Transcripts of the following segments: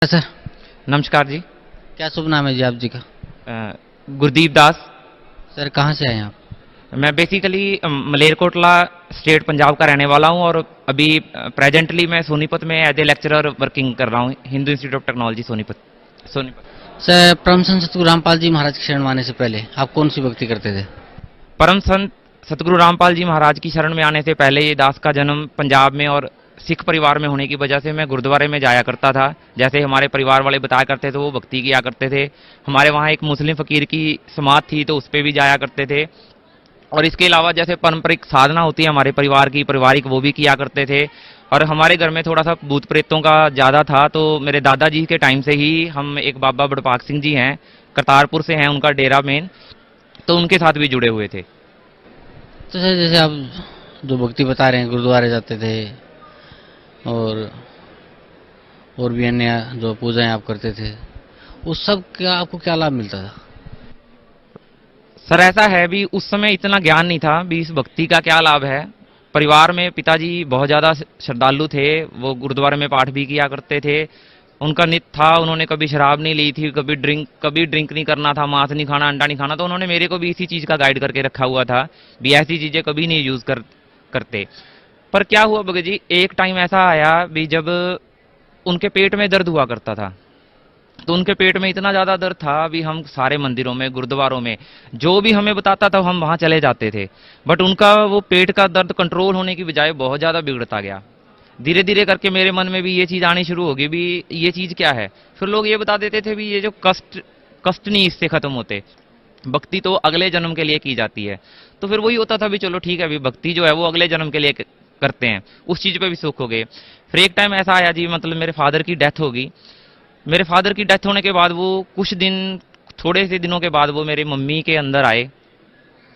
Sir, नमस्कार जी। क्या शुभ नाम है जी आप जी का? गुरदीप दास। सर कहाँ से आए हैं आप? मैं बेसिकली मलेरकोटला स्टेट पंजाब का रहने वाला हूं और अभी प्रेजेंटली मैं सोनीपत में एज ए लेक्चरर वर्किंग कर रहा हूं, Hindu institute of technology Sonipat. Sonipat. Sir परम संत सतगुरु रामपाल जी महाराज की शरण आने से पहले आप कौन सी भक्ति करते थे? परम संत सतगुरु रामपाल जी महाराज की शरण में आने से पहले ये दास का जन्म पंजाब में और सिख परिवार में होने की वजह से मैं गुरुद्वारे में जाया करता था। जैसे हमारे परिवार वाले बताया करते थे, वो भक्ति किया करते थे। हमारे वहाँ एक मुस्लिम फकीर की समाधि थी, तो उस पर भी जाया करते थे। और इसके अलावा जैसे पारंपरिक साधना होती है हमारे परिवार की, पारिवारिक, वो भी किया करते थे। और हमारे घर में थोड़ा सा भूत प्रेतों का ज़्यादा था, तो मेरे दादाजी के टाइम से ही हम एक बाबा बड़पाक सिंह जी हैं, करतारपुर से हैं, उनका डेरा मेन, तो उनके साथ भी जुड़े हुए थे। तो सर जैसे आप जो भक्ति बता रहे हैं गुरुद्वारे जाते थे और भी अन्य जो पूजाएं आप करते थे, उस सब का आपको क्या लाभ मिलता था? सर ऐसा है भी उस समय इतना ज्ञान नहीं था भी इस भक्ति का क्या लाभ है। परिवार में पिताजी बहुत ज़्यादा श्रद्धालु थे, वो गुरुद्वारे में पाठ भी किया करते थे। उनका नित्य था, उन्होंने कभी शराब नहीं ली थी, कभी ड्रिंक नहीं करना था, मांस नहीं खाना, अंडा नहीं खाना। तो उन्होंने मेरे को भी इसी चीज़ का गाइड करके रखा हुआ था भी ऐसी चीज़ें कभी नहीं यूज़ करते। पर क्या हुआ भगत जी, एक टाइम ऐसा आया भी जब उनके पेट में दर्द हुआ करता था। तो उनके पेट में इतना ज्यादा दर्द था अभी हम सारे मंदिरों में, गुरुद्वारों में जो भी हमें बताता था हम वहां चले जाते थे। बट उनका वो पेट का दर्द कंट्रोल होने की बजाय बहुत ज्यादा बिगड़ता गया। धीरे धीरे करके मेरे मन में भी ये चीज आनी शुरू होगी भी ये चीज क्या है। फिर लोग ये बता देते थे भी ये जो कष्ट कष्ट नहीं इससे खत्म होते, भक्ति तो अगले जन्म के लिए की जाती है। तो फिर वही होता था भी चलो ठीक है, अभी भक्ति जो है वो अगले जन्म के लिए करते हैं, उस चीज पे भी सुख हो गए। फिर एक टाइम ऐसा आया जी, मतलब मेरे फादर की डेथ होगी। मेरे फादर की डेथ होने के बाद वो कुछ दिन, थोड़े से दिनों के बाद वो मेरे मम्मी के अंदर आए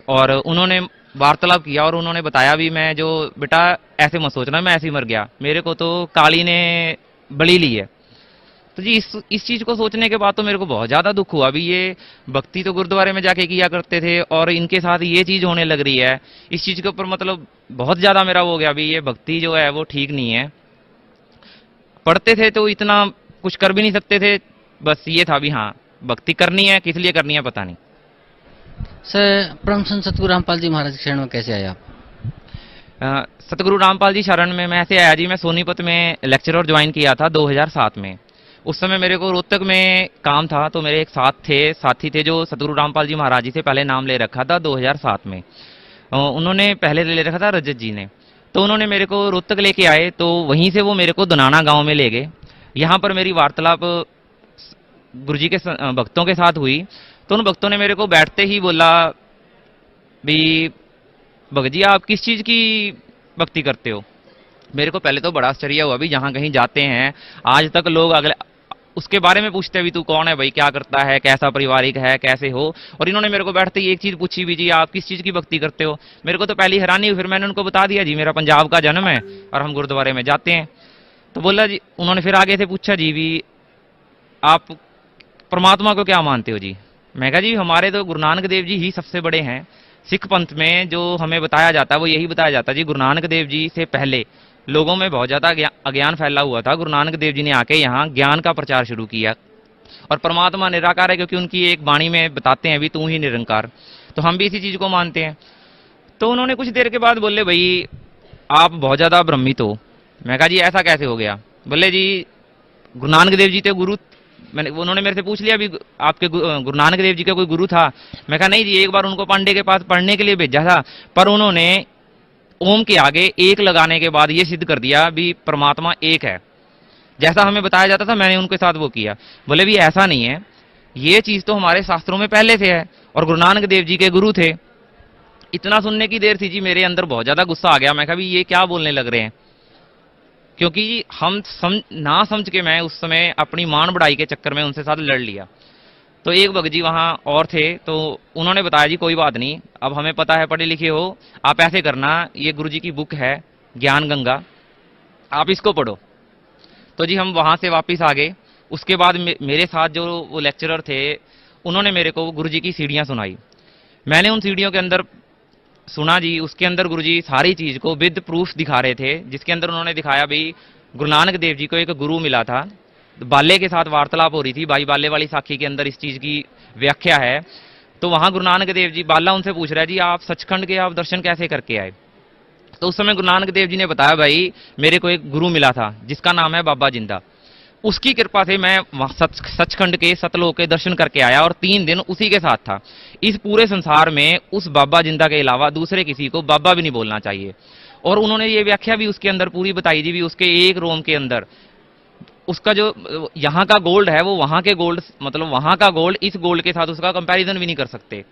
और उन्होंने वार्तालाप किया और उन्होंने बताया भी मैं जो, बेटा ऐसे मत सोचना मैं ऐसे ही मर गया, मेरे को तो काली ने बलि ली है। तो जी इस चीज को सोचने के बाद तो मेरे को बहुत ज्यादा दुख हुआ भी ये भक्ति तो गुरुद्वारे में जाके किया करते थे और इनके साथ ये चीज होने लग रही है। इस चीज के ऊपर मतलब बहुत ज्यादा मेरा वो हो गया भी ये भक्ति जो है वो ठीक नहीं है। पढ़ते थे तो इतना कुछ कर भी नहीं सकते थे, बस ये था भी हाँ भक्ति करनी है, किस लिए करनी है पता नहीं। सर परम संत सतगुरु रामपाल जी महाराज की शरण में कैसे आए आप? सतगुरु रामपाल जी शरण में मैं ऐसे आया जी, मैं सोनीपत में लेक्चरर ज्वाइन किया था 2007 में। उस समय मेरे को रोहतक में काम था, तो मेरे एक साथी थे जो सतगुरु रामपाल जी महाराज जी से पहले नाम ले रखा था 2007 में। उन्होंने पहले ले रखा था रजत जी ने। तो उन्होंने मेरे को रोहतक लेके आए, तो वहीं से वो मेरे को दोनाना गांव में ले गए। यहाँ पर मेरी वार्तालाप गुरुजी के भक्तों के साथ हुई। तो उन भक्तों ने मेरे को बैठते ही बोला भी भगत जी आप किस चीज की भक्ति करते हो। मेरे को पहले तो बड़ा आश्चर्य हुआ भी, जहां कहीं जाते हैं आज तक लोग अगले उसके बारे में पूछते हैं भी तू कौन है भाई, क्या करता है, कैसा पारिवारिक है, कैसे हो। और इन्होंने मेरे को बैठते ही एक चीज पूछी भी, जी आप किस चीज की भक्ति करते हो। मेरे को तो पहली हैरानी हुई, फिर मैंने उनको बता दिया जी मेरा पंजाब का जन्म है और हम गुरुद्वारे में जाते हैं। तो बोला जी, उन्होंने फिर आगे से पूछा जी भी आप परमात्मा को क्या मानते हो जी। मैं कहा जी हमारे तो गुरु नानक देव जी ही सबसे बड़े हैं। सिख पंथ में जो हमें बताया जाता है वो यही बताया जाता है जी, गुरु नानक देव जी से पहले लोगों में बहुत ज्यादा अज्ञान फैला हुआ था। गुरु नानक देव जी ने आके यहाँ ज्ञान का प्रचार शुरू किया और परमात्मा निराकार है, क्योंकि उनकी एक वाणी में बताते हैं भी तू ही निरंकार। तो हम भी इसी चीज को मानते हैं। तो उन्होंने कुछ देर के बाद बोले भाई आप बहुत ज्यादा भ्रमित हो। मैं कहा जी ऐसा कैसे हो गया। बोले जी गुरु नानक देव जी थे गुरु। उन्होंने मेरे से पूछ लिया भी आपके गुरु नानक देव जी का कोई गुरु था। मैं कहा नहीं जी, एक बार उनको पांडे के पास पढ़ने के लिए भेजा था, पर उन्होंने ओम के आगे एक लगाने के बाद ये सिद्ध कर दिया भी परमात्मा एक है, जैसा हमें बताया जाता था मैंने उनके साथ वो किया। बोले भी ऐसा नहीं है, ये चीज तो हमारे शास्त्रों में पहले से है और गुरु नानक देव जी के गुरु थे। इतना सुनने की देर थी जी, मेरे अंदर बहुत ज्यादा गुस्सा आ गया। मैं कहा भी ये क्या बोलने लग रहे हैं, क्योंकि हम ना समझ के मैं उस समय अपनी मान बढ़ाई के चक्कर में उनसे साथ लड़ लिया। तो एक भगत जी वहां और थे, तो उन्होंने बताया जी कोई बात नहीं, अब हमें पता है पढ़े लिखे हो, आप ऐसे करना ये गुरु जी की बुक है ज्ञान गंगा, आप इसको पढ़ो। तो जी हम वहां से वापिस आ गए। उसके बाद मेरे साथ जो वो लेक्चरर थे उन्होंने मेरे को गुरु जी की सीढ़ियां सुनाई। मैंने उन सीढ़ियों के अंदर सुना जी, उसके अंदर गुरुजी सारी चीज को विद प्रूफ दिखा रहे थे, जिसके अंदर उन्होंने दिखाया भी गुरु नानक देव जी को एक गुरु मिला था बाले के साथ वार्तालाप हो रही थी, भाई बाले वाली साखी के अंदर इस चीज की व्याख्या है। तो वहां गुरु नानक देव जी, बाला उनसे पूछ रहा है जी आप सचखंड के आप दर्शन कैसे करके आए। तो उस समय गुरु नानक देव जी ने बताया भाई मेरे को एक गुरु मिला था जिसका नाम है बाबा जिंदा, उसकी कृपा से मैं सचखंड के सतलोक के दर्शन करके आया और 3 दिन उसी के साथ था। इस पूरे संसार में उस बाबा जिंदा के अलावा दूसरे किसी को बाबा भी नहीं बोलना चाहिए। और उन्होंने ये व्याख्या भी उसके अंदर पूरी बताई थी भी, उसके एक रोम के अंदर उसका जो यहाँ का गोल्ड है वो वहां के गोल्ड, मतलब वहां का गोल्ड इस गोल्ड के साथ उसका कंपैरिजन भी नहीं कर सकते।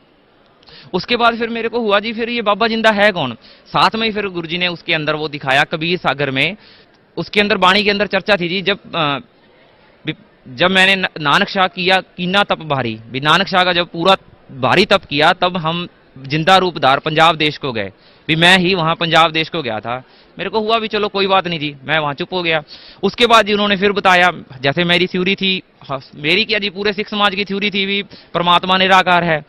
उसके बाद फिर मेरे को हुआ जी फिर ये बाबा जिंदा है कौन। साथ में ही फिर गुरुजी ने उसके अंदर वो दिखाया कबीर सागर में, उसके अंदर बाणी के अंदर चर्चा थी जी, जब मैंने नानक शाह किया कीना तप भारी, भी नानक शाह का जब पूरा भारी तप किया तब हम जिंदा रूपधार पंजाब देश को गए, भी मैं ही वहां पंजाब देश को गया था। मेरे को हुआ भी चलो कोई बात नहीं जी, मैं वहां चुप हो गया। उसके बाद जी उन्होंने फिर बताया, जैसे मेरी थ्योरी थी, मेरी क्या जी पूरे सिख समाज की थ्योरी थी भी परमात्मा निराकार है।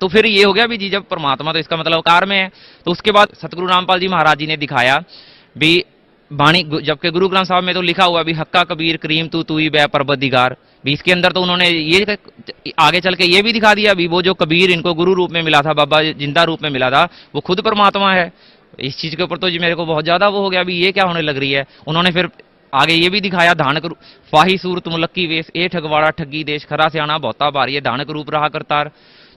तो फिर ये हो गया भी जी जब परमात्मा तो इसका मतलब आकार में है। तो उसके बाद सतगुरु रामपाल जी महाराज जी ने दिखाया भी बाणी, जबकि गुरु ग्रंथ साहब में तो लिखा हुआ भी हक्का कबीर करीम तू ही बै परबतदिगार, भी इसके अंदर तो उन्होंने ये आगे चल के ये भी दिखा दिया भी वो जो कबीर इनको गुरु रूप में मिला था, बाबा जिंदा रूप में मिला था, वो खुद परमात्मा है। इस चीज के ऊपर तो जी मेरे को बहुत ज्यादा वो हो गया भी ये क्या होने लग रही है। उन्होंने फिर आगे ये भी दिखाया धानक फाही सूरत मुलक्की वेश ए ठगवाड़ा ठगी देश खरा सियाना बहुता भारी है धानक रूप रहा करतार।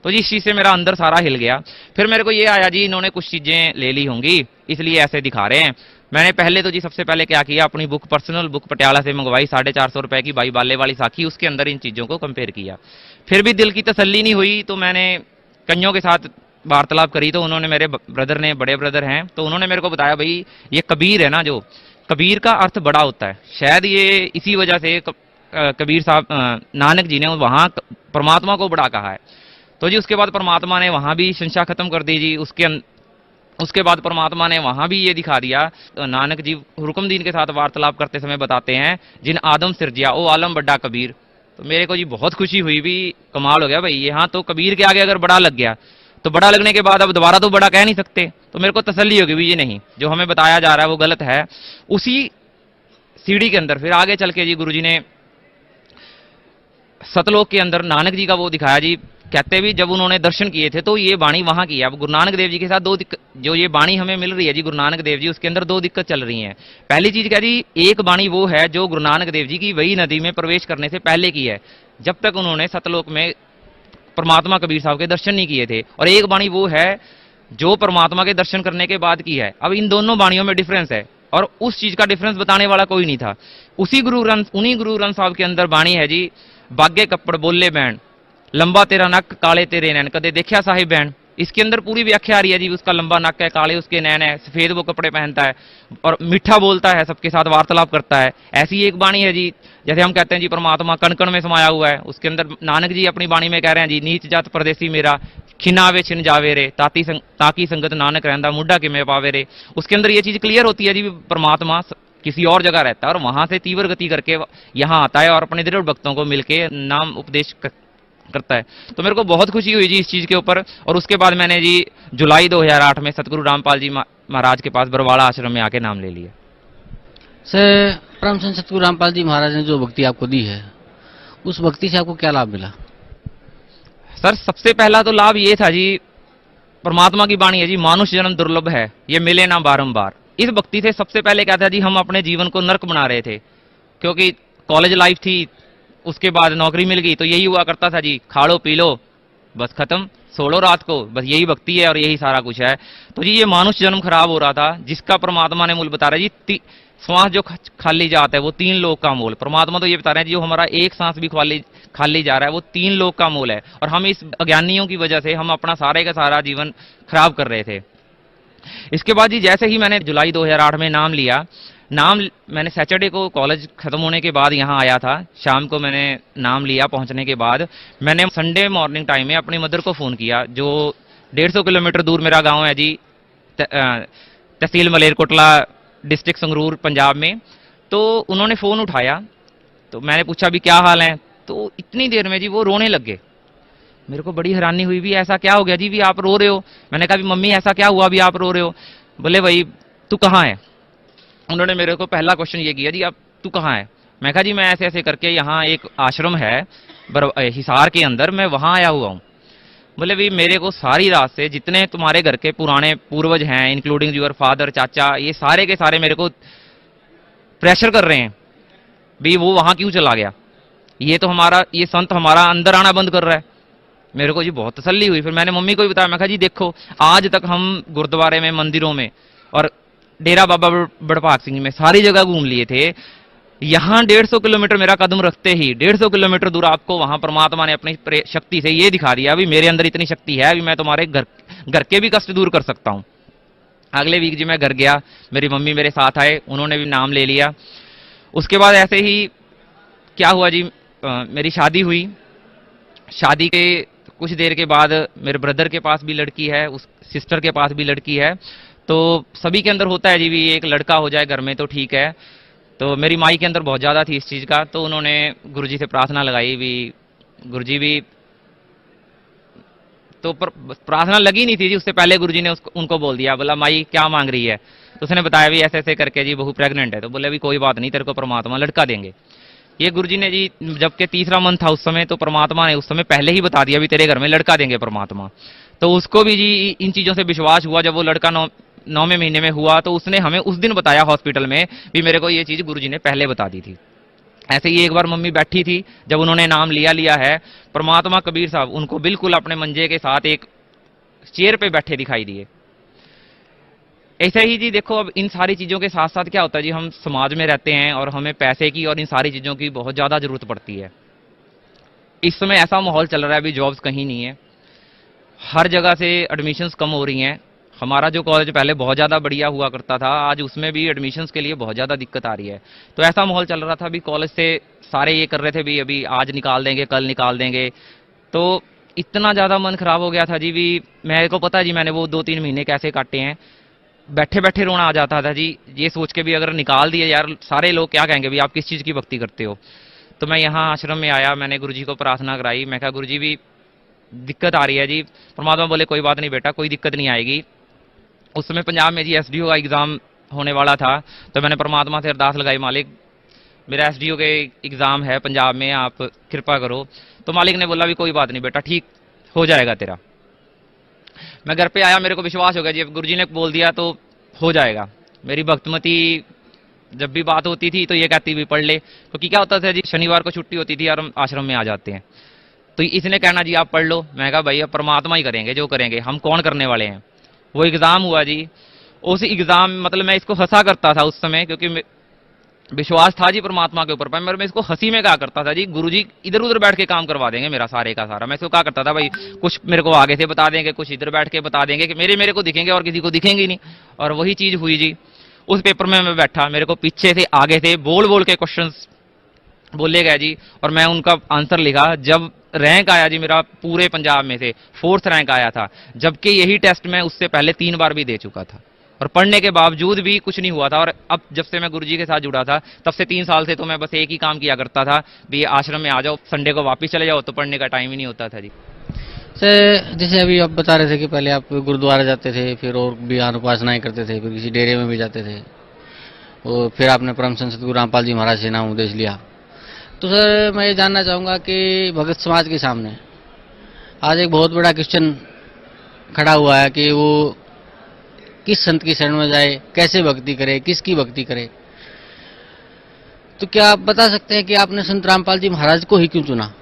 तो जी इस चीज से मेरा अंदर सारा हिल गया। फिर मेरे को ये आया जी इन्होंने कुछ चीजें ले ली होंगी इसलिए ऐसे दिखा रहे हैं। मैंने पहले तो जी सबसे पहले क्या किया, अपनी बुक पर्सनल बुक पटियाला से मंगवाई 450 रुपए की, भाई बाले वाली साखी, उसके अंदर इन चीजों को कंपेयर किया। फिर भी दिल की तसल्ली नहीं हुई तो मैंने कईयों के साथ वार्तालाप करी। तो उन्होंने, मेरे ब्रदर ने, बड़े ब्रदर हैं, तो उन्होंने मेरे को बताया भाई ये कबीर है ना, जो कबीर का अर्थ बड़ा होता है, शायद ये इसी वजह से कबीर साहब नानक जी ने वहां परमात्मा को बड़ा कहा है। तो जी उसके बाद परमात्मा ने वहां भी संशय खत्म कर दी जी। उसके बाद परमात्मा ने वहां भी ये दिखा दिया। नानक जी हुक्मदीन के साथ वार्तालाप करते समय बताते हैं जिन आदम सिरजिया ओ आलम बड़ा कबीर। तो मेरे को जी बहुत खुशी हुई भी, कमाल हो गया भाई, यहाँ तो कबीर के आगे अगर बड़ा लग गया तो बड़ा लगने के बाद अब दोबारा तो बड़ा कह नहीं सकते। तो मेरे को तसल्ली होगी भी ये नहीं, जो हमें बताया जा रहा है वो गलत है। उसी सीढ़ी के अंदर फिर आगे चल के जी गुरु जी ने सतलोक के अंदर नानक जी का वो दिखाया जी। कहते भी जब उन्होंने दर्शन किए थे तो ये बाणी वहां की है। अब गुरु नानक देव जी के साथ दो दिक्कत, जो ये बाणी हमें मिल रही है जी गुरु नानक देव जी, उसके अंदर 2 दिक्कत चल रही हैं। पहली चीज क्या जी, एक बाणी वो है जो गुरु नानक देव जी की वही नदी में प्रवेश करने से पहले की है, जब तक उन्होंने सतलोक में परमात्मा कबीर साहब के दर्शन नहीं किए थे। और एक बाणी वो है जो परमात्मा के दर्शन करने के बाद की है। अब इन दोनों बाणियों में डिफरेंस है और उस चीज का डिफरेंस बताने वाला कोई नहीं था। उन्हीं गुरु ग्रंथ साहब के अंदर बाणी है जी, बागे कपड़ बोले बैन लंबा तेरा नक काले तेरे नैन कदे देखा साहिब बैन। इसके अंदर पूरी व्याख्या आ रही है जी, उसका लंबा नक है, काले उसके नैन है, सफेद वो कपड़े पहनता है और मीठा बोलता है, सबके साथ वार्तालाप करता है। ऐसी एक बाणी है जी, जैसे हम कहते हैं जी परमात्मा कण कण में समाया हुआ है, उसके अंदर नानक जी अपनी बाणी में कह रहे हैं जी नीच जात परदेसी मेरा खिनावे छिन जावे रे ताकि संगत नानक रहंदा मुड्ढा कि में पावे रे। उसके अंदर ये चीज क्लियर होती है जी परमात्मा किसी और जगह रहता है और वहां से तीव्र गति करके यहाँ आता है और अपने दृढ़ भक्तों को मिलके नाम उपदेश करता है। तो मेरे को बहुत खुशी हुई जी इस चीज के ऊपर। और उसके बाद मैंने जी जुलाई 2008 में सतगुरु रामपाल जी महाराज के पास बरवाड़ा आश्रम में आके नाम ले लिया। सर परम संत सतगुरु रामपाल जी महाराज ने जो भक्ति आपको दी है, उस भक्ति से आपको क्या लाभ मिला? सर सबसे पहला तो लाभ ये था जी, परमात्मा की बाणी है जी, मानुष जन्म दुर्लभ है ये मिले ना बारंबार। इस भक्ति से सबसे पहले क्या था जी, हम अपने जीवन को नर्क बना रहे थे, क्योंकि कॉलेज लाइफ थी, उसके बाद नौकरी मिल गई तो यही हुआ करता था जी, खा लो पी लो बस खत्म, सो लो रात को, बस यही भक्ति है और यही सारा कुछ है। तो जी ये मानुष जन्म खराब हो रहा था, जिसका परमात्मा ने मूल बता रहा है जी, श्वास जो खाली जाता है वो 3 लोक का मोल। परमात्मा तो ये बता रहे हैं जी, जो हमारा एक सांस भी खाली जा रहा है वो 3 लोक का मोल है। और हम इस अज्ञानियों की वजह से हम अपना सारे का सारा जीवन खराब कर रहे थे। इसके बाद जी जैसे ही मैंने जुलाई 2008 में नाम लिया, मैंने सैटरडे को कॉलेज खत्म होने के बाद यहाँ आया था, शाम को मैंने नाम लिया। पहुंचने के बाद मैंने संडे मॉर्निंग टाइम में अपनी मदर को फोन किया, जो 150 किलोमीटर दूर मेरा गांव है जी, तहसील मलेरकोटला, डिस्ट्रिक्ट संगरूर, पंजाब में। तो उन्होंने फोन उठाया तो मैंने पूछा भी क्या हाल है, तो इतनी देर में जी वो रोने लग गए। मेरे को बड़ी हैरानी हुई भी, ऐसा क्या हो गया जी भी आप रो रहे हो? मैंने कहा भी मम्मी ऐसा क्या हुआ भी आप रो रहे हो? बोले भाई तू कहाँ है? उन्होंने मेरे को पहला क्वेश्चन ये किया जी, अब तू कहाँ है? मैं कहा जी मैं ऐसे ऐसे करके यहाँ एक आश्रम है हिसार के अंदर, मैं वहां आया हुआ हूँ। बोले भी मेरे को सारी रात से जितने तुम्हारे घर के पुराने पूर्वज हैं, इंक्लूडिंग यूर फादर, चाचा, ये सारे के सारे मेरे को प्रेशर कर रहे हैं भी वो वहां क्यों चला गया, ये तो हमारा ये संत हमारा अंदर आना बंद कर रहा है। मेरे को जी बहुत तसल्ली हुई। फिर मैंने मम्मी को भी बताया, मैं कहा जी देखो आज तक हम गुरुद्वारे में, मंदिरों में और डेरा बाबा बड़भाग सिंह में सारी जगह घूम लिए थे, यहां 150 किलोमीटर मेरा कदम रखते ही 150 किलोमीटर दूर आपको वहां परमात्मा ने अपनी शक्ति से ये दिखा दिया भी मेरे अंदर इतनी शक्ति है, अभी मैं तुम्हारे घर के भी कष्ट दूर कर सकता हूं। अगले वीक जी मैं घर गया, मेरी मम्मी मेरे साथ आए, उन्होंने भी नाम ले लिया। उसके बाद ऐसे ही क्या हुआ जी, मेरी शादी हुई। शादी के कुछ देर के बाद मेरे ब्रदर के पास भी लड़की है, उस सिस्टर के पास भी लड़की है, तो सभी के अंदर होता है जी भी एक लड़का हो जाए घर में तो ठीक है। तो मेरी माई के अंदर बहुत ज़्यादा थी इस चीज़ का, तो उन्होंने गुरुजी से प्रार्थना लगाई भी, गुरुजी भी तो प्रार्थना लगी नहीं थी जी, उससे पहले गुरुजी ने उनको बोल दिया, बोला माई क्या मांग रही है, तो उसने बताया भी ऐसे ऐसे करके जी बहू प्रेग्नेंट है। तो बोले भी कोई बात नहीं, तेरे को परमात्मा लड़का देंगे। ये गुरुजी ने जी जबकि तीसरा मंथ था उस समय, तो परमात्मा ने उस समय पहले ही बता दिया भी तेरे घर में लड़का देंगे परमात्मा। तो उसको भी जी इन चीज़ों से विश्वास हुआ। जब वो लड़का 9वें महीने में हुआ तो उसने हमें उस दिन बताया हॉस्पिटल में भी मेरे को ये चीज़ गुरुजी ने पहले बता दी थी। ऐसे ही एक बार मम्मी बैठी थी, जब उन्होंने नाम लिया है परमात्मा, कबीर साहब उनको बिल्कुल अपने मंजे के साथ एक चेयर पे बैठे दिखाई दिए। ऐसे ही जी देखो, अब इन सारी चीज़ों के साथ साथ क्या होता है जी, हम समाज में रहते हैं और हमें पैसे की और इन सारी चीज़ों की बहुत ज़्यादा ज़रूरत पड़ती है। इस समय ऐसा माहौल चल रहा है, अभी जॉब्स कहीं नहीं है, हर जगह से एडमिशन्स कम हो रही हैं। हमारा जो कॉलेज पहले बहुत ज़्यादा बढ़िया हुआ करता था, आज उसमें भी एडमिशन्स के लिए बहुत ज़्यादा दिक्कत आ रही है। तो ऐसा माहौल चल रहा था, अभी कॉलेज से सारे ये कर रहे थे भी अभी आज निकाल देंगे, कल निकाल देंगे। तो इतना ज़्यादा मन खराब हो गया था जी भी, मेरे को पता है जी मैंने वो 2-3 महीने कैसे काटे हैं। बैठे बैठे रोना आ जाता था जी, ये सोच के भी अगर निकाल दिए यार सारे लोग क्या कहेंगे भी आप किस चीज़ की भक्ति करते हो। तो मैं यहाँ आश्रम में आया, मैंने गुरुजी को प्रार्थना कराई, मैं कहा गुरुजी भी दिक्कत आ रही है जी। परमात्मा बोले कोई बात नहीं बेटा, कोई दिक्कत नहीं आएगी। उस समय पंजाब में जी एसडीओ का एग्ज़ाम होने वाला था, तो मैंने परमात्मा से अरदास लगाई, मालिक मेरा एसडीओ के एग्ज़ाम है पंजाब में, आप कृपा करो। तो मालिक ने बोला भी कोई बात नहीं बेटा, ठीक हो जाएगा तेरा। मैं घर पे आया, मेरे को विश्वास हो गया जी गुरुजी ने बोल दिया तो हो जाएगा। मेरी भक्तमती जब भी बात होती थी तो ये कहती भी पढ़ ले, क्योंकि क्या होता था जी शनिवार को छुट्टी होती थी और हम आश्रम में आ जाते हैं, तो इसने कहना जी आप पढ़ लो। मैं कहा भाई अब परमात्मा ही करेंगे जो करेंगे, हम कौन करने वाले हैं। वो एग्ज़ाम हुआ जी, उस एग्ज़ाम मतलब मैं इसको हंसा करता था उस समय, क्योंकि विश्वास था जी परमात्मा के ऊपर, पर मैं इसको हंसी में कहा करता था जी गुरुजी इधर उधर बैठ के काम करवा देंगे मेरा सारे का सारा। मैं इसको कहा करता था भाई कुछ मेरे को आगे से बता देंगे, कुछ इधर बैठ के बता देंगे कि मेरे को दिखेंगे और किसी को दिखेंगे ही नहीं। और वही चीज़ हुई जी, उस पेपर में मैं बैठा, मेरे को पीछे से आगे से बोल बोल के क्वेश्चन बोले गए जी, और मैं उनका आंसर लिखा। जब रैंक आया जी मेरा पूरे पंजाब में से 4th रैंक आया था, जबकि यही टेस्ट मैं उससे पहले 3 बार भी दे चुका था, और पढ़ने के बावजूद भी कुछ नहीं हुआ था। और अब जब से मैं गुरुजी के साथ जुड़ा था तब से 3 साल से तो मैं बस एक ही काम किया करता था भी आश्रम में आ जाओ, संडे को वापस चले जाओ, तो पढ़ने का टाइम ही नहीं होता था जी। सर जैसे अभी आप बता रहे थे कि पहले आप गुरुद्वारा जाते थे, फिर और भी उपासनाएं करते थे, फिर किसी डेरे में भी जाते थे, और फिर आपने परम संत सतगुरु रामपाल जी महाराज से नाम उपदेश लिया। तो सर मैं ये जानना चाहूँगा कि भगत समाज के सामने आज एक बहुत बड़ा क्वेश्चन खड़ा हुआ है कि वो किस संत की शरण में जाए, कैसे भक्ति करे, किसकी भक्ति करे। तो क्या आप बता सकते हैं कि आपने संत रामपाल जी महाराज को ही क्यों चुना?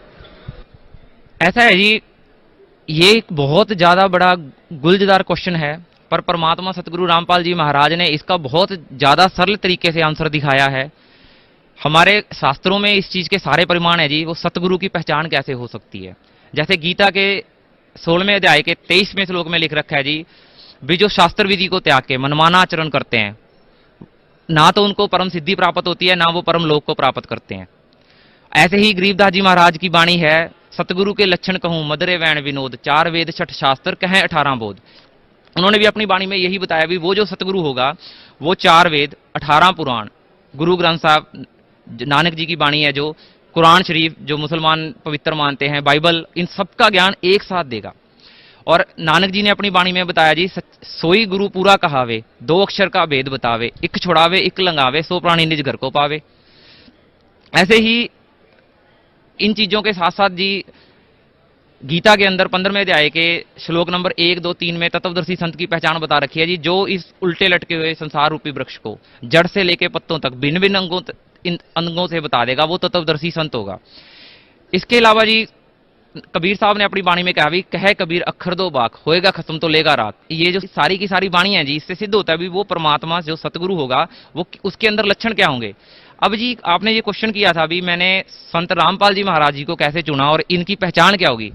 ऐसा है जी, ये एक बहुत ज्यादा बड़ा गुलझदार क्वेश्चन है, पर परमात्मा सतगुरु रामपाल जी महाराज ने इसका बहुत ज्यादा सरल तरीके से आंसर दिखाया है। हमारे शास्त्रों में इस चीज के सारे परिमाण है जी, वो सतगुरु की पहचान कैसे हो सकती है। जैसे गीता के 16वें अध्याय के 23वें श्लोक में लिख रखा है जी, भी जो शास्त्र विधि को त्याग के मनमाना आचरण करते हैं, ना तो उनको परम सिद्धि प्राप्त होती है, ना वो परम लोक को प्राप्त करते हैं। ऐसे ही गरीबदास जी महाराज की वाणी है, सतगुरु के लक्षण कहूं मदरे वैण विनोद, 4 वेद 6 शास्त्र कहें 18 बोध। उन्होंने भी अपनी वाणी में यही बताया भी वो जो सतगुरु होगा वो 4 वेद 18 पुराण, गुरु ग्रंथ साहब नानक जी की वाणी है, जो कुरान शरीफ जो मुसलमान पवित्र मानते हैं, बाइबल, इन सबका ज्ञान एक साथ देगा। और नानक जी ने अपनी वाणी में बताया जी, सोई गुरु पूरा कहावे, 2 अक्षर का भेद बतावे, एक छुड़ावे एक लंगावे, 100 प्राणी निज घर को पावे। ऐसे ही इन चीजों के साथ साथ जी गीता के अंदर 15वें अध्याय के श्लोक नंबर 1, 2, 3 में तत्वदर्शी संत की पहचान बता रखी है जी। जो इस उल्टे लटके हुए संसार रूपी वृक्ष को जड़ से लेके पत्तों तक भिन्न भिन्न इन अंगों से बता देगा, वो तत्वदर्शी संत होगा। इसके अलावा जी कबीर साहब ने अपनी वाणी में कहा भी, कहे कबीर अखर दो बाक, होएगा खत्म तो लेगा रात। ये जो सारी की सारी वाणी है जी, इससे सिद्ध होता है भी वो परमात्मा जो सतगुरु होगा वो उसके अंदर लक्षण क्या होंगे। अब जी आपने ये क्वेश्चन किया था भी मैंने संत रामपाल जी महाराज जी को कैसे चुना और इनकी पहचान क्या होगी।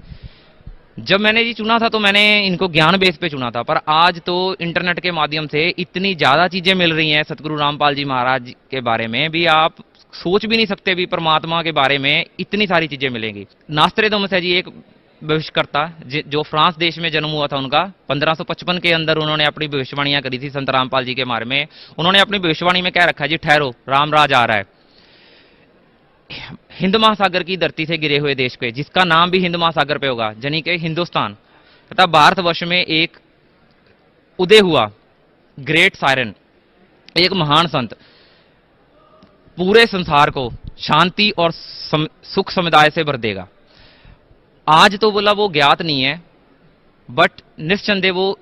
जब मैंने जी चुना था तो मैंने इनको ज्ञान बेस पे चुना था, पर आज तो इंटरनेट के माध्यम से इतनी ज्यादा चीजें मिल रही हैं सतगुरु रामपाल जी महाराज के बारे में भी, आप सोच भी नहीं सकते भी परमात्मा के बारे में इतनी सारी चीजें मिलेंगी। नास्त्रेदमस है जी एक भविष्यकर्ता जो फ्रांस देश में जन्म हुआ था उनका 1555 के अंदर उन्होंने अपनी भविष्यवाणियां करी थी संत रामपाल जी के बारे में। उन्होंने अपनी भविष्यवाणी में क्या रखा है जी, ठहरो रामराज आ रहा है। हिंद महासागर की धरती से गिरे हुए देश पे जिसका नाम भी हिंद महासागर पे होगा, यानी कि हिंदुस्तान तथा भारतवर्ष में एक उदय हुआ ग्रेट सायरन, एक महान संत पूरे संसार को शांति और सुख समुदाय से भर देगा। आज तो बोला वो ज्ञात नहीं है, बट निस्संदेह वो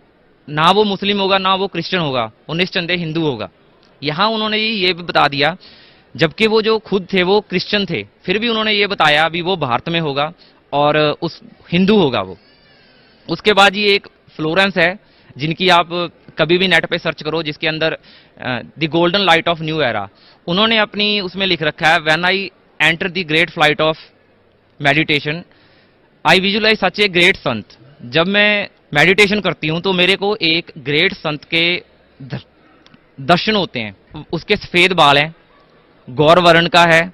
ना वो मुस्लिम होगा ना वो क्रिश्चियन होगा, वो निस्संदेह हिंदू होगा। यहां उन्होंने ये भी बता दिया, जबकि वो जो खुद थे वो क्रिश्चियन थे, फिर भी उन्होंने ये बताया भी वो भारत में होगा और उस हिंदू होगा वो। उसके बाद ये एक फ्लोरेंस है जिनकी आप कभी भी नेट पे सर्च करो, जिसके अंदर the golden light of new era, उन्होंने अपनी उसमें लिख रखा है, when I enter the great flight of meditation I visualise such a great sant. जब मैं मेडिटेशन करती हूं तो मेरे को एक ग्रेट संत के दर्शन होते हैं। उसके सफेद बाल हैं, गौर वर्ण का है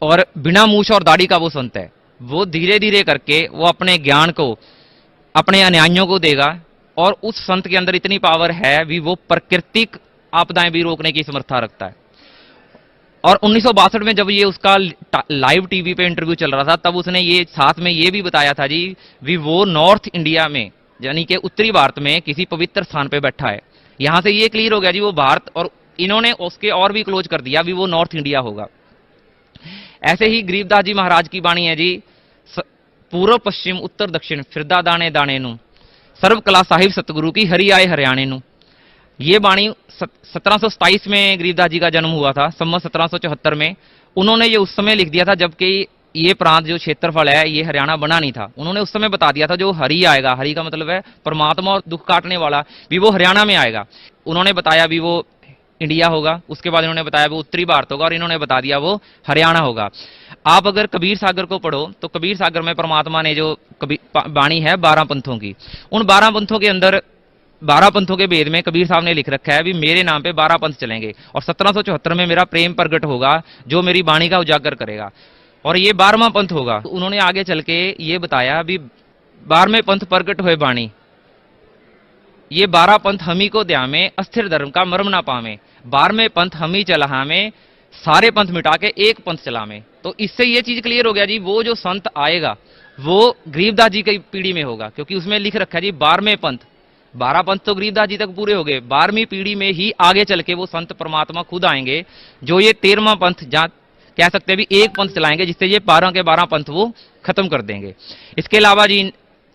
और बिना मूछ और दाढ़ी का वो संत है। वो धीरे धीरे करके वो अपने ज्ञान को अपने अनुयायियों को देगा और उस संत के अंदर इतनी पावर है भी वो प्राकृतिक आपदाएं भी रोकने की समर्था रखता है। और 1962 में जब ये उसका लाइव टीवी पे इंटरव्यू चल रहा था तब उसने ये साथ में ये भी बताया था जी भी वो नॉर्थ इंडिया में यानी कि उत्तरी भारत में किसी पवित्र स्थान पे बैठा है। यहां से ये क्लियर हो गया जी वो भारत, और इन्होंने उसके और भी क्लोज कर दिया भी वो नॉर्थ इंडिया होगा। ऐसे ही गरीबदास जी महाराज की वाणी है जी, पूर्व पश्चिम उत्तर दक्षिण फिरदा दाने दाने नू सर्व कला साहिब सतगुरु की हरि आए हरियाणे नू। ये वाणी 1727 में गरीबदास जी का जन्म हुआ था, संवत 1774 में। उन्होंने ये उस समय लिख दिया था जबकि ये प्रांत जो क्षेत्रफल है ये हरियाणा बना नहीं था। उन्होंने उस समय बता दिया था जो हरि आएगा, हरि का मतलब है परमात्मा और दुख काटने वाला, भी वो हरियाणा में आएगा। उन्होंने बताया भी वो इंडिया होगा, उसके बाद इन्होंने बताया वो उत्तरी भारत होगा और इन्होंने बता दिया वो हरियाणा होगा। आप अगर कबीर सागर को पढ़ो तो कबीर सागर में परमात्मा ने जो वाणी है 12 पंथों की, उन 12 पंथों के अंदर 12 पंथों के भेद में कबीर साहब ने लिख रखा है भी मेरे नाम पे 12 पंथ चलेंगे और 1774 में मेरा प्रेम प्रगट होगा जो मेरी वाणी का उजागर करेगा और ये 12वां पंथ होगा। तो उन्होंने आगे चल के ये बताया भी 12वें पंथ प्रगट हुए वाणी, ये 12 पंथ हमी को द्या में अस्थिर धर्म का मर्म ना पावे, 12वें पंथ हमी चला में सारे पंथ मिटा के एक पंथ चला में। तो इससे ये चीज क्लियर हो गया जी वो जो संत आएगा वो गरीबदास जी की पीढ़ी में होगा, क्योंकि उसमें लिख रखा है जी 12वें पंथ। 12 पंथ तो गरीबदास जी तक पूरे हो गए, 12वीं पीढ़ी में ही आगे चल के वो संत परमात्मा खुद आएंगे जो ये 13वां पंथ जहां कह सकते हैं भी एक पंथ चलाएंगे, जिससे ये 12 के 12 पंथ वो खत्म कर देंगे। इसके अलावा जी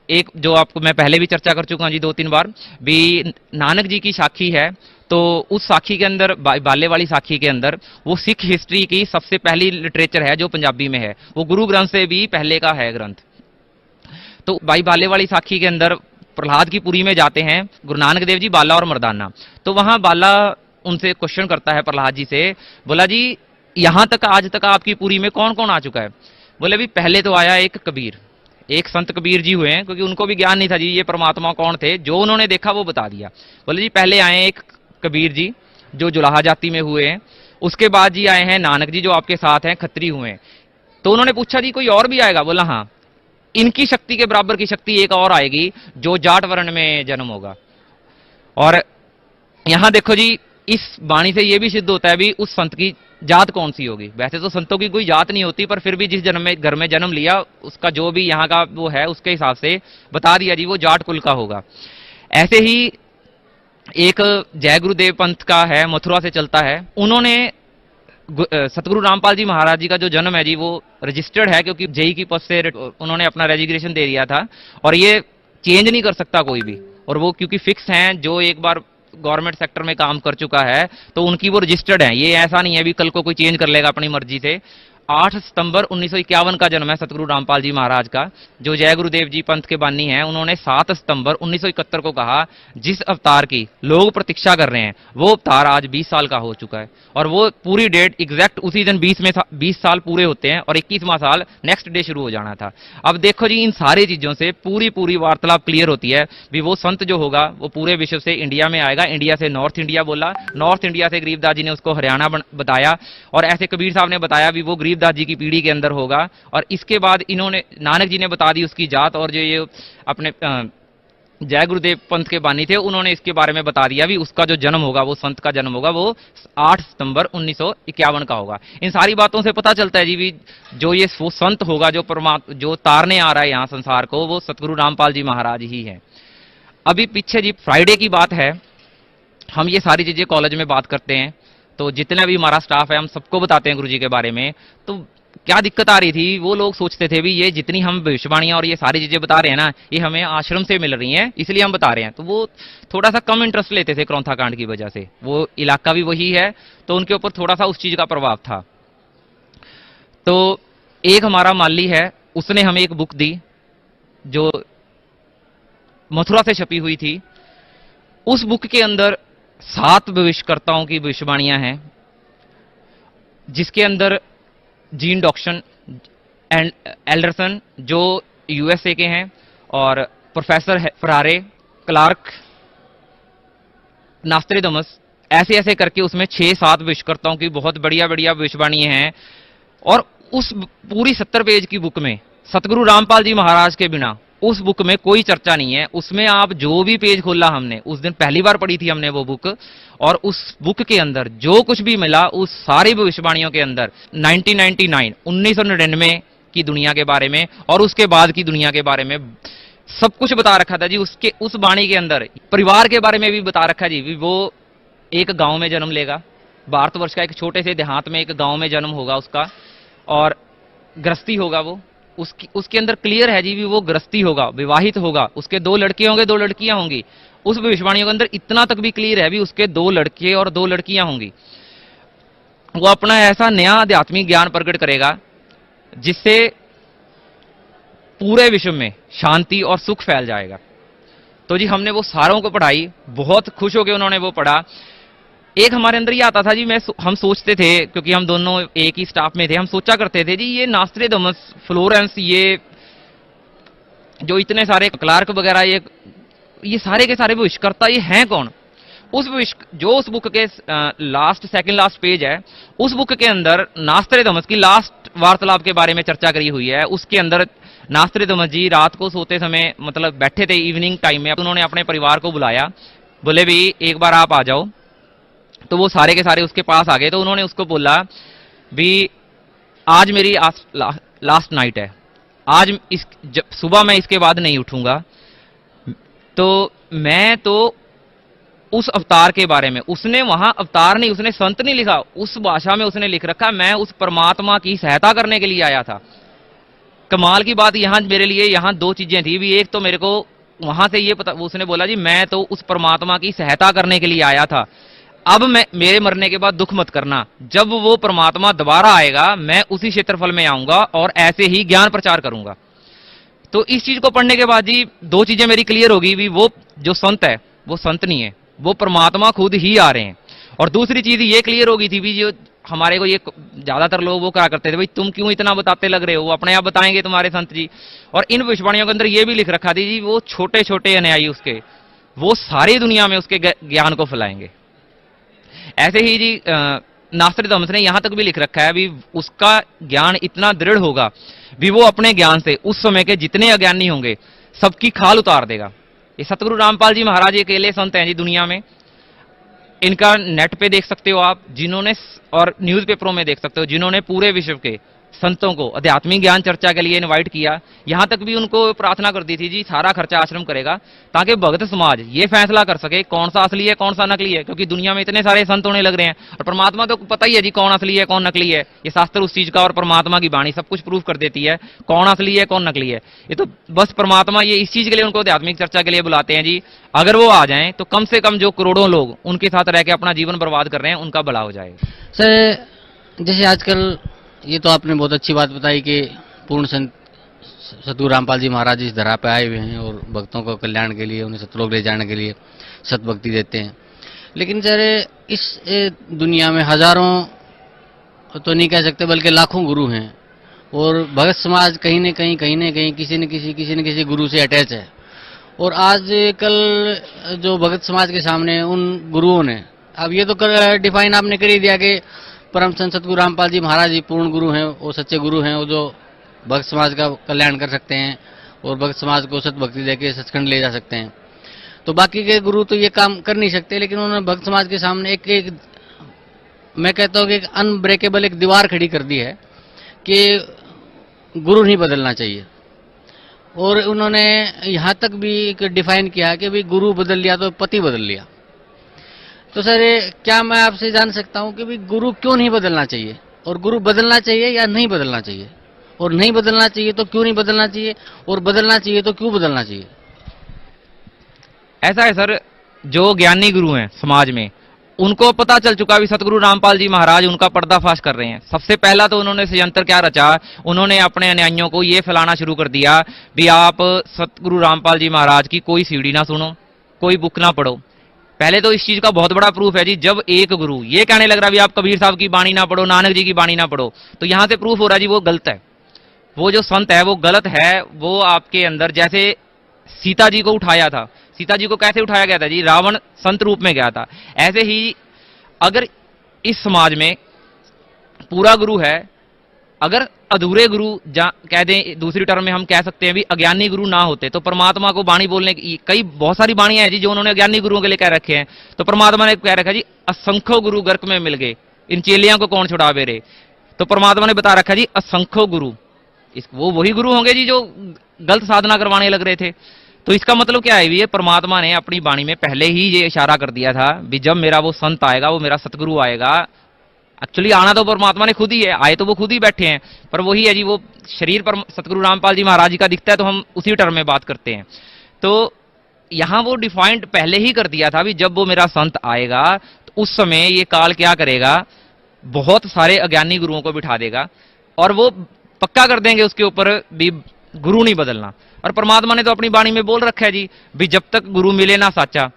एक जो आपको मैं पहले भी चर्चा कर चुका हूं जी 2-3 बार भी, नानक जी की साखी है तो उस साखी के अंदर बाले वाली साखी के अंदर वो सिख हिस्ट्री की सबसे पहली लिटरेचर है जो पंजाबी में है, वो गुरु ग्रंथ से भी पहले का है ग्रंथ। तो बाले वाली साखी के अंदर प्रहलाद की पुरी में जाते हैं गुरु नानक देव जी, बाला और मर्दाना। तो वहां बाला उनसे क्वेश्चन करता है प्रहलाद जी से, बोला जी यहां तक आज तक आपकी पुरी में कौन कौन आ चुका है। बोले भी पहले तो आया एक कबीर, एक संत कबीर जी हुए हैं, क्योंकि उनको भी ज्ञान नहीं था जी ये परमात्मा कौन थे, जो उन्होंने देखा वो बता दिया। बोले जी पहले आए एक कबीर जी जो जुलाहा जाति में हुए हैं, उसके बाद जी आए हैं नानक जी जो आपके साथ हैं, खत्री हुए हैं। तो उन्होंने पूछा जी कोई और भी आएगा। बोला हाँ, इनकी शक्ति के बराबर की शक्ति एक और आएगी जो जाट वर्ण में जन्म होगा। और यहां देखो जी इस वाणी से यह भी सिद्ध होता है भी उस संत की जात कौन सी होगी। वैसे तो संतों की कोई जात नहीं होती, पर फिर भी जिस जन्म में घर में जन्म लिया उसका जो भी यहाँ का वो है उसके हिसाब से बता दिया जी वो जाट कुल का होगा। ऐसे ही एक जय गुरुदेव पंथ का है, मथुरा से चलता है, उन्होंने सतगुरु रामपाल जी महाराज जी का जो जन्म है जी वो रजिस्टर्ड है, क्योंकि जेई की पद से उन्होंने अपना रेजिग्नेशन दे दिया था और ये चेंज नहीं कर सकता कोई भी। और वो क्योंकि फिक्स हैं, जो एक बार गवर्नमेंट सेक्टर में काम कर चुका है तो उनकी वो रजिस्टर्ड है। ये ऐसा नहीं है भी कल को कोई चेंज कर लेगा अपनी मर्जी से। 8 सितंबर 1951 का जन्म है सतगुरु रामपाल जी महाराज का, जो जय गुरुदेव जी पंथ के बानी हैं। उन्होंने 7 सितंबर 1971 को कहा, जिस अवतार की लोग प्रतीक्षा कर रहे हैं वो अवतार आज 20 साल का हो चुका है। और वो पूरी डेट एग्जैक्ट उसी दिन 20 साल पूरे होते हैं और 21वां साल नेक्स्ट डे शुरू हो जाना था। अब देखो जी, इन सारी चीजों से पूरी वार्तालाप क्लियर होती है भी वो संत जो होगा वो पूरे विश्व से इंडिया में आएगा। इंडिया से नॉर्थ इंडिया बोला, नॉर्थ इंडिया से गरीबदास जी ने उसको हरियाणा बताया, और ऐसे कबीर साहब ने बताया भी वो गरीबदास जी की पीढ़ी के अंदर होगा। और इसके बाद इन्होंने, नानक जी ने बता दी उसकी जात, और जो ये अपने जय गुरुदेव पंथ के बानी थे उन्होंने इसके बारे में बता दिया भी उसका जो जन्म होगा, वो संत का जन्म होगा, वो 8 सितंबर 1951 का होगा। इन सारी बातों से पता चलता है जी भी जो ये वो संत होगा जो परमात्मा जो तारने आ रहा है यहाँ संसार को, वो सतगुरु रामपाल जी महाराज ही है। अभी पीछे जी फ्राइडे की बात है, हम ये सारी चीजें कॉलेज में बात करते हैं तो जितना भी हमारा स्टाफ है हम सबको बताते हैं गुरु जी के बारे में। तो क्या दिक्कत आ रही थी, वो लोग सोचते थे भी ये जितनी हम भविष्यवाणियां और ये सारी चीजें बता रहे हैं ना, ये हमें आश्रम से मिल रही हैं इसलिए हम बता रहे हैं। तो वो थोड़ा सा कम इंटरेस्ट लेते थे क्रौंथा कांड की वजह से, वो इलाका भी वही है तो उनके ऊपर थोड़ा सा उस चीज का प्रभाव था। तो एक हमारा माली है, उसने हमें एक बुक दी जो मथुरा से छपी हुई थी। उस बुक के अंदर 7 भविष्यकर्ताओं की भविष्यवाणियां हैं, जिसके अंदर जीन डॉक्सन एंड एल्डरसन जो यूएसए के हैं, और प्रोफेसर फरारे, क्लार्क, नास्त्रेदमस, ऐसे ऐसे करके उसमें 6-7 भविष्यकर्ताओं की बहुत बढ़िया भविष्यवाणियां हैं। और उस पूरी 70 पेज की बुक में सतगुरु रामपाल जी महाराज के बिना उस बुक में कोई चर्चा नहीं है। उसमें आप जो भी पेज खोला, हमने उस दिन पहली बार पढ़ी थी हमने वो बुक, और उस बुक के अंदर जो कुछ भी मिला उस सारी भविष्यवाणियों के अंदर 1999 की दुनिया के बारे में और उसके बाद की दुनिया के बारे में सब कुछ बता रखा था जी। उसके उस वाणी के अंदर परिवार के बारे में भी बता रखा जी, भी वो एक गांव में जन्म लेगा, भारतवर्ष का एक छोटे से देहात में एक गांव में जन्म होगा उसका, और गृहस्थी होगा वो। उसके अंदर क्लियर है जी भी वो गृहस्थी होगा, विवाहित होगा, उसके 2 लड़के होंगे 2 लड़कियां होंगी। उस भविष्यवाणियों के अंदर इतना तक भी क्लियर है भी उसके 2 लड़के और 2 लड़कियां होंगी। वो अपना ऐसा नया आध्यात्मिक ज्ञान प्रकट करेगा जिससे पूरे विश्व में शांति और सुख फैल जाएगा। तो जी हमने वो सारों को पढ़ाई, बहुत खुश हो गए उन्होंने वो पढ़ा। एक हमारे अंदर ये आता था जी, हम सोचते थे, क्योंकि हम दोनों एक ही स्टाफ में थे, हम सोचा करते थे जी ये नास्त्रेदमस, फ्लोरेंस, ये जो इतने सारे क्लार्क वगैरह, ये सारे के सारे भविष्यकर्ता ये हैं कौन। उस बुक के सेकंड लास्ट पेज है, उस बुक के अंदर नास्त्रेदमस की लास्ट वार्तालाप के बारे में चर्चा करी हुई है। उसके अंदर नास्त्रेदमस जी रात को सोते समय मतलब बैठे थे इवनिंग टाइम में, उन्होंने अपने परिवार को बुलाया, बोले भी एक बार आप आ जाओ। तो वो सारे के सारे उसके पास आ गए। तो उन्होंने उसको बोला भी आज मेरी लास्ट नाइट है, आज सुबह मैं इसके बाद नहीं उठूंगा। तो मैं तो उस अवतार के बारे में, उसने वहां अवतार नहीं, उसने संत नहीं लिखा, उस भाषा में उसने लिख रखा मैं उस परमात्मा की सहायता करने के लिए आया था। कमाल की बात यहां मेरे लिए यहां 2 चीजें थी भी, एक तो मेरे को वहां से ये पता, उसने बोला जी मैं तो उस परमात्मा की सहायता करने के लिए आया था, अब मेरे मरने के बाद दुख मत करना, जब वो परमात्मा दोबारा आएगा मैं उसी क्षेत्रफल में आऊंगा और ऐसे ही ज्ञान प्रचार करूंगा। तो इस चीज को पढ़ने के बाद जी 2 चीजें मेरी क्लियर होगी भी वो जो संत है वो संत नहीं है, वो परमात्मा खुद ही आ रहे हैं। और दूसरी चीज ये क्लियर होगी थी भी, जो हमारे को ये ज्यादातर लोग वो क्या करते थे, भाई तुम क्यों इतना बताते लग रहे हो, वो अपने आप बताएंगे तुम्हारे संत जी। और इन भविष्यवाणियों के अंदर ये भी लिख रखा थी जी वो छोटे छोटे अनुयायी उसके, वो सारी दुनिया में उसके ज्ञान को फैलाएंगे। ऐसे ही जी नास्त्रेदमस ने यहां तक भी लिख रखा है भी उसका ज्ञान इतना दृढ़ होगा भी वो अपने ज्ञान से उस समय के जितने अज्ञानी होंगे सबकी खाल उतार देगा। ये सतगुरु रामपाल जी महाराज अकेले संत हैं जी दुनिया में। इनका नेट पे देख सकते हो आप, जिन्होंने, और न्यूज़पेपरों में देख सकते हो, जिन्होंने पूरे विश्व के संतों को आध्यात्मिक ज्ञान चर्चा के लिए इनवाइट किया। यहां तक भी उनको प्रार्थना कर दी थी जी सारा खर्चा आश्रम करेगा, ताकि भगत समाज ये फैसला कर सके कौन सा असली है कौन सा नकली है, क्योंकि दुनिया में इतने सारे संत होने लग रहे हैं और परमात्मा तो पता ही है जी कौन असली है कौन नकली है। ये शास्त्र उस चीज का और परमात्मा की वाणी सब कुछ प्रूफ कर देती है कौन असली है कौन नकली है। ये तो बस परमात्मा ये इस चीज के लिए उनको आध्यात्मिक चर्चा के लिए बुलाते हैं जी। अगर वो आ जाएं तो कम से कम जो करोड़ों लोग उनके साथ रह के अपना जीवन बर्बाद कर रहे हैं उनका भला हो जाए। सर जैसे आजकल ये तो आपने बहुत अच्छी बात बताई कि पूर्ण संत सतगुरु रामपाल जी महाराज इस धरा पे आए हुए हैं और भक्तों को कल्याण के लिए उन्हें सतलोक ले जाने के लिए सतभक्ति देते हैं। लेकिन सर इस दुनिया में हजारों तो नहीं कह सकते बल्कि लाखों गुरु हैं और भगत समाज कहीं न कहीं किसी न किसी गुरु से अटैच है। और आज कल जो भगत समाज के सामने उन गुरुओं ने अब ये तो डिफाइन आपने कर ही दिया कि परम संत सतगुरु रामपाल जी महाराज जी पूर्ण गुरु हैं, वो सच्चे गुरु हैं, वो जो भक्त समाज का कल्याण कर सकते हैं और भक्त समाज को सतभक्ति देके सचखंड ले जा सकते हैं। तो बाकी के गुरु तो ये काम कर नहीं सकते, लेकिन उन्होंने भक्त समाज के सामने एक मैं कहता हूँ कि एक अनब्रेकेबल एक दीवार खड़ी कर दी है कि गुरु नहीं बदलना चाहिए। और उन्होंने यहाँ तक भी एक डिफाइन किया कि भाई गुरु बदल लिया तो पति बदल लिया। तो सर क्या मैं आपसे जान सकता हूं कि भी गुरु क्यों नहीं बदलना चाहिए और गुरु बदलना चाहिए या नहीं बदलना चाहिए, और नहीं बदलना चाहिए तो क्यों नहीं बदलना चाहिए, और बदलना चाहिए तो क्यों बदलना चाहिए? ऐसा है सर, जो ज्ञानी गुरु हैं समाज में उनको पता चल चुका भी सतगुरु रामपाल जी महाराज उनका पर्दाफाश कर रहे हैं। सबसे पहला तो उन्होंने षड्यंत्र क्या रचा, उन्होंने अपने अनुयायियों को ये फैलाना शुरू कर दिया भी आप सतगुरु रामपाल जी महाराज की कोई सीढ़ी ना सुनो, कोई बुक ना पढ़ो। पहले तो इस चीज का बहुत बड़ा प्रूफ है जी, जब एक गुरु ये कहने लग रहा भी आप कबीर साहब की बाणी ना पढ़ो, नानक जी की बाणी ना पढ़ो, तो यहां से प्रूफ हो रहा जी वो गलत है, वो जो संत है वो गलत है। वो आपके अंदर जैसे सीता जी को उठाया था, सीता जी को कैसे उठाया गया था जी, रावण संत रूप में गया था। ऐसे ही अगर इस समाज में पूरा गुरु है, अगर अधूरे गुरु कह दें, दूसरी टर्म में हम कह सकते हैं भी अज्ञानी गुरु ना होते तो परमात्मा को बाणी बोलने की कई बहुत सारी बाणियां हैं जी जो उन्होंने अज्ञानी गुरुओं के लिए कह रखे हैं। तो परमात्मा ने कह रखा जी असंख्यों गुरु गर्क में मिल गए, इन चेलियां को कौन छुड़ावे रे। तो परमात्मा ने बता रखा जी असंख्यों गुरु, वो वही गुरु होंगे जी जो गलत साधना करवाने लग रहे थे। तो इसका मतलब क्या है, ये परमात्मा ने अपनी वाणी में पहले ही ये इशारा कर दिया था भी जब मेरा वो संत आएगा, वो मेरा सतगुरु आएगा। एक्चुअली आना तो परमात्मा ने खुद ही है, आए तो वो खुद ही बैठे हैं, पर वही है जी वो शरीर पर सतगुरु रामपाल जी महाराज जी का दिखता है तो हम उसी टर्म में बात करते हैं। तो यहां वो डिफाइंड पहले ही कर दिया था भी जब वो मेरा संत आएगा तो उस समय ये काल क्या करेगा, बहुत सारे अज्ञानी गुरुओं को बिठा देगा और वो पक्का कर देंगे उसके ऊपर भी गुरु नहीं बदलना। और परमात्मा ने तो अपनी वाणी में बोल रखा है जी भी जब तक गुरु मिले ना साचा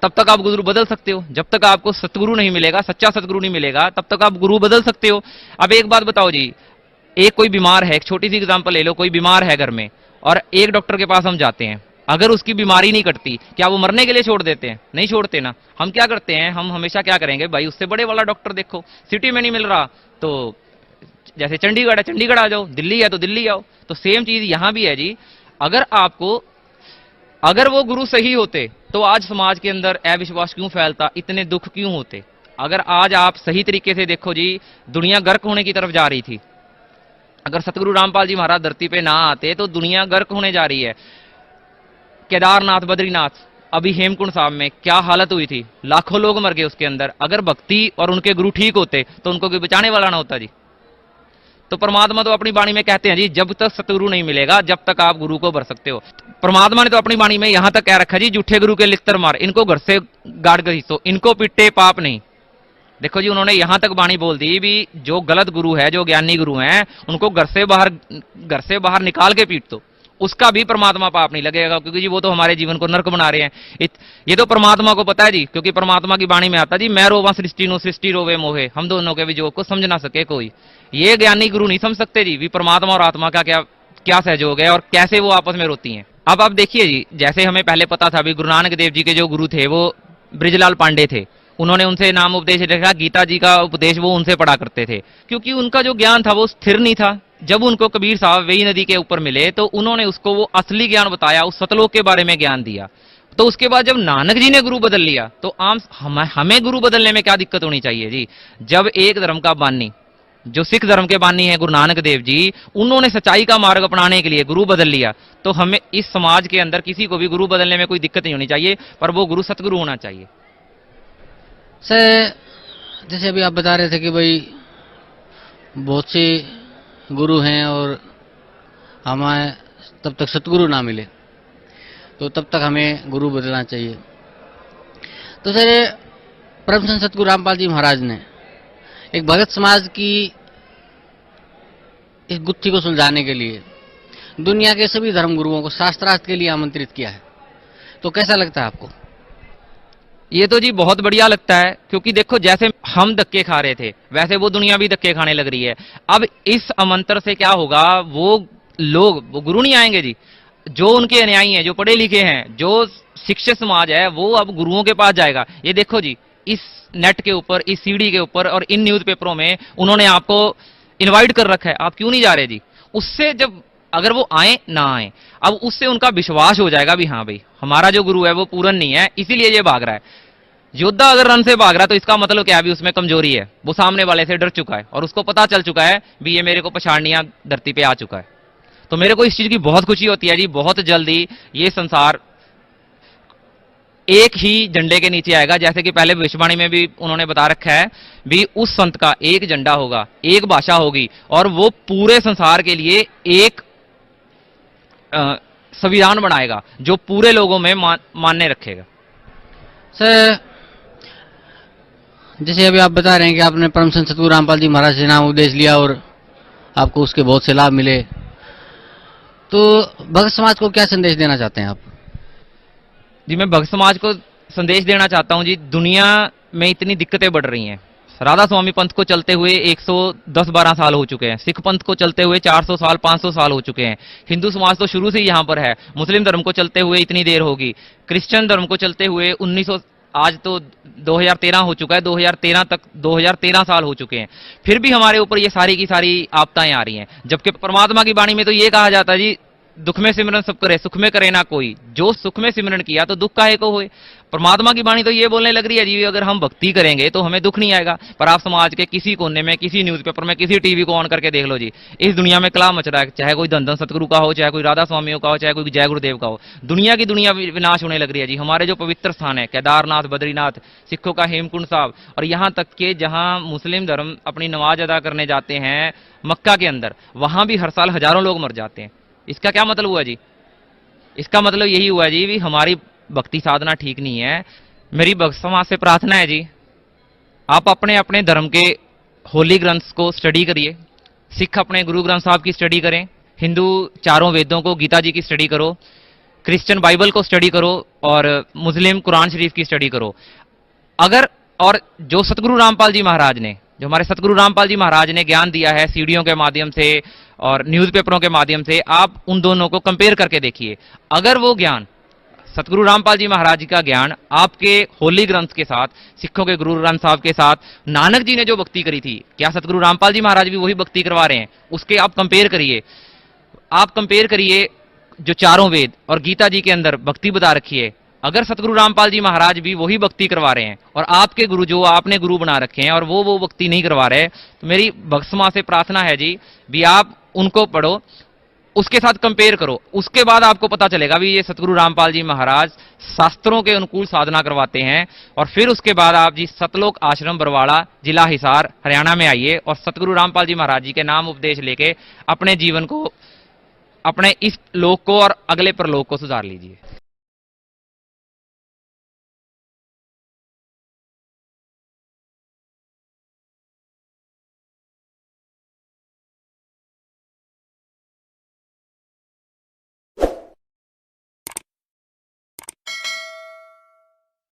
तब तक आप गुरु बदल सकते हो, जब तक आपको सतगुरु नहीं मिलेगा, सच्चा सतगुरु नहीं मिलेगा तब तक आप गुरु बदल सकते हो। अब एक बात बताओ जी, एक कोई बीमार है, एक छोटी सी एग्जांपल ले लो, कोई बीमार है घर में और एक डॉक्टर के पास हम जाते हैं, अगर उसकी बीमारी नहीं कटती क्या वो मरने के लिए छोड़ देते हैं? नहीं छोड़ते ना। हम क्या करते हैं, हम हमेशा क्या करेंगे, भाई उससे बड़े वाला डॉक्टर देखो, सिटी में नहीं मिल रहा तो जैसे चंडीगढ़ है चंडीगढ़ आ जाओ, दिल्ली है तो दिल्ली आओ। तो सेम चीज यहां भी है जी, अगर वो गुरु सही होते तो आज समाज के अंदर अविश्वास क्यों फैलता, इतने दुख क्यों होते। अगर आज आप सही तरीके से देखो जी, दुनिया गर्क होने की तरफ जा रही थी, अगर सतगुरु रामपाल जी महाराज धरती पे ना आते तो दुनिया गर्क होने जा रही है। केदारनाथ, बद्रीनाथ, अभी हेमकुंड साहब में क्या हालत हुई थी, लाखों लोग मर गए उसके अंदर। अगर भक्ति और उनके गुरु ठीक होते तो उनको कोई बचाने वाला ना होता जी। तो परमात्मा तो अपनी वाणी में कहते हैं जी जब तक सतगुरु नहीं मिलेगा जब तक आप गुरु को भर सकते हो। परमात्मा ने तो अपनी वाणी में यहां तक कह रखा जी झूठे गुरु के लित्तर मार, इनको घर से गाड़ घसीटो, इनको पिटे पाप नहीं। देखो जी, उन्होंने यहां तक वाणी बोल दी भी जो गलत गुरु है, जो ज्ञानी गुरु हैं, उनको घर से बाहर निकाल के पीट दो, उसका भी परमात्मा पाप नहीं लगेगा, क्योंकि जी वो तो हमारे जीवन को नरक बना रहे हैं। ये तो परमात्मा को पता है जी, क्योंकि परमात्मा की वाणी में आता जी मैं रोवा सृष्टि नो सृष्टि रोवे मोहे, हम दोनों के विजोग को समझ ना सके कोई। ये ज्ञानी गुरु नहीं समझ सकते जी भी परमात्मा और आत्मा का क्या सहयोग है और कैसे वो आपस में रोती हैं। अब आप देखिए जी, जैसे हमें पहले पता था भी गुरु नानक देव जी के जो गुरु थे वो ब्रिजलाल पांडे थे, उन्होंने उनसे नाम उपदेश रखा, गीता जी का उपदेश वो उनसे पढ़ा करते थे, क्योंकि उनका जो ज्ञान था वो स्थिर नहीं था। जब उनको कबीर साहब वेई नदी के ऊपर मिले तो उन्होंने उसको वो असली ज्ञान बताया, उस सतलोक के बारे में ज्ञान दिया। तो उसके बाद जब नानक जी ने गुरु बदल लिया तो हमें गुरु बदलने में क्या दिक्कत होनी चाहिए जी। जब एक धर्म का बानी जो सिख धर्म के बानी हैं गुरु नानक देव जी, उन्होंने सच्चाई का मार्ग अपनाने के लिए गुरु बदल लिया। तो हमें इस समाज के अंदर किसी को भी गुरु बदलने में कोई दिक्कत नहीं होनी चाहिए, पर वो गुरु सतगुरु होना चाहिए। सर जैसे अभी आप बता रहे थे कि भाई बहुत से गुरु हैं और हमें तब तक सतगुरु ना मिले तो तब तक हमें गुरु बदलना चाहिए। तो सर परम संत सतगुरु रामपाल जी महाराज ने एक भगत समाज की इस गुत्थी को सुलझाने के लिए दुनिया के सभी धर्म गुरुओं को शास्त्रार्थ के लिए आमंत्रित किया है। तो कैसा लगता है आपको? ये तो जी बहुत बढ़िया लगता है, क्योंकि देखो जैसे हम धक्के खा रहे थे वैसे वो दुनिया भी धक्के खाने लग रही है। अब इस आमंत्रण से क्या होगा, वो लोग, वो गुरु नहीं आएंगे जी, जो उनके अनुयायी हैं, जो पढ़े लिखे हैं, जो शिक्षित समाज है, वो अब गुरुओं के पास जाएगा। ये देखो जी, इस नेट के ऊपर, इस सीडी के ऊपर और इन न्यूज़पेपरों में उन्होंने आपको इनवाइट कर रखा है, आप क्यों नहीं जा रहे जी? उससे जब अगर वो आए ना आए, अब उससे उनका विश्वास हो जाएगा भी हाँ भाई हमारा जो गुरु है वो पूरन नहीं है, इसीलिए ये भाग रहा है। योद्धा अगर रन से भाग रहा है तो इसका मतलब क्या है, भी उसमें कमजोरी है, वो सामने वाले से डर चुका है और उसको पता चल चुका है भी ये मेरे को पछाड़निया धरती पे आ चुका है। तो मेरे को इस चीज की बहुत खुशी होती है जी, बहुत जल्दी ये संसार एक ही झंडे के नीचे आएगा। जैसे कि पहले भविष्यवाणी में भी उन्होंने बता रखा है भी उस संत का एक झंडा होगा, एक भाषा होगी और वो पूरे संसार के लिए एक संविधान बनाएगा जो पूरे लोगों में मान्य रखेगा। सर जैसे अभी आप बता रहे हैं कि आपने परम संत सतगुरु रामपाल जी महाराज से नाम उपदेश लिया और आपको उसके बहुत से लाभ मिले, तो भक्त समाज को क्या संदेश देना चाहते हैं आप? जी मैं भक्त समाज को संदेश देना चाहता हूं जी, दुनिया में इतनी दिक्कतें बढ़ रही हैं। राधा स्वामी पंथ को चलते हुए 110-12 साल हो चुके हैं, सिख पंथ को चलते हुए 400 साल 500 साल हो चुके हैं, हिंदू समाज तो शुरू से ही यहां पर है, मुस्लिम धर्म को चलते हुए इतनी देर होगी, क्रिश्चियन धर्म को चलते हुए 1900, आज तो 2013 हो चुका है, 2013 साल हो चुके हैं, फिर भी हमारे ऊपर ये सारी की सारी आपदाएं आ रही हैं। जबकि परमात्मा की वाणी में तो ये कहा जाता है जी, दुख में सिमरन सब करे, सुख में करे ना कोई, जो सुख में सिमरन किया तो दुख काहे को होए। परमात्मा की वाणी तो ये बोलने लग रही है जी, अगर हम भक्ति करेंगे तो हमें दुख नहीं आएगा। पर आप समाज के किसी कोने में, किसी न्यूज़पेपर में, किसी टीवी को ऑन करके देख लो जी, इस दुनिया में कला मच रहा है, चाहे कोई धन धन सतगुरु का हो, चाहे कोई राधा स्वामियों का हो, चाहे कोई जय गुरुदेव का हो, दुनिया की दुनिया विनाश होने लग रही है जी। हमारे जो पवित्र स्थान है केदारनाथ, बद्रीनाथ, सिखों का हेमकुंड साहब, और यहाँ तक के जहाँ मुस्लिम धर्म अपनी नमाज अदा करने जाते हैं मक्का के अंदर, वहां भी हर साल हजारों लोग मर जाते हैं। इसका क्या मतलब हुआ जी? इसका मतलब यही हुआ जी भी हमारी भक्ति साधना ठीक नहीं है। मेरी भक्त समाज से प्रार्थना है जी, आप अपने अपने धर्म के होली ग्रंथ्स को स्टडी करिए, सिख अपने गुरु ग्रंथ साहब की स्टडी करें, हिंदू चारों वेदों को, गीता जी की स्टडी करो, क्रिश्चियन बाइबल को स्टडी करो और मुस्लिम कुरान शरीफ की स्टडी करो। अगर और जो सतगुरु रामपाल जी महाराज ने, जो हमारे सतगुरु रामपाल जी महाराज ने ज्ञान दिया है सीडीओ के माध्यम से और न्यूज़पेपरों के माध्यम से, आप उन दोनों को कंपेयर करके देखिए। अगर वो ज्ञान, सतगुरु रामपाल जी महाराज का ज्ञान आपके होली ग्रंथ के साथ, सिखों के गुरु ग्रंथ साहब के साथ, नानक जी ने जो भक्ति करी थी, क्या सतगुरु रामपाल जी महाराज भी वही भक्ति करवा रहे हैं? उसके आप कंपेयर करिए। आप कंपेयर करिए जो चारों वेद और गीता जी के अंदर भक्ति बता रखी है, अगर सतगुरु रामपाल जी महाराज भी वही भक्ति करवा रहे हैं और आपके गुरु जो आपने गुरु बना रखे हैं और वो भक्ति नहीं करवा रहे, तो मेरी भक्त समाज से प्रार्थना है जी भी आप उनको पढ़ो, उसके साथ कंपेयर करो, उसके बाद आपको पता चलेगा भी ये सतगुरु रामपाल जी महाराज शास्त्रों के अनुकूल साधना करवाते हैं। और फिर उसके बाद आप जी सतलोक आश्रम बरवाड़ा, जिला हिसार, हरियाणा में आइए और सतगुरु रामपाल जी महाराज जी के नाम उपदेश लेके अपने जीवन को, अपने इस लोक को और अगले परलोक को सुधार लीजिए।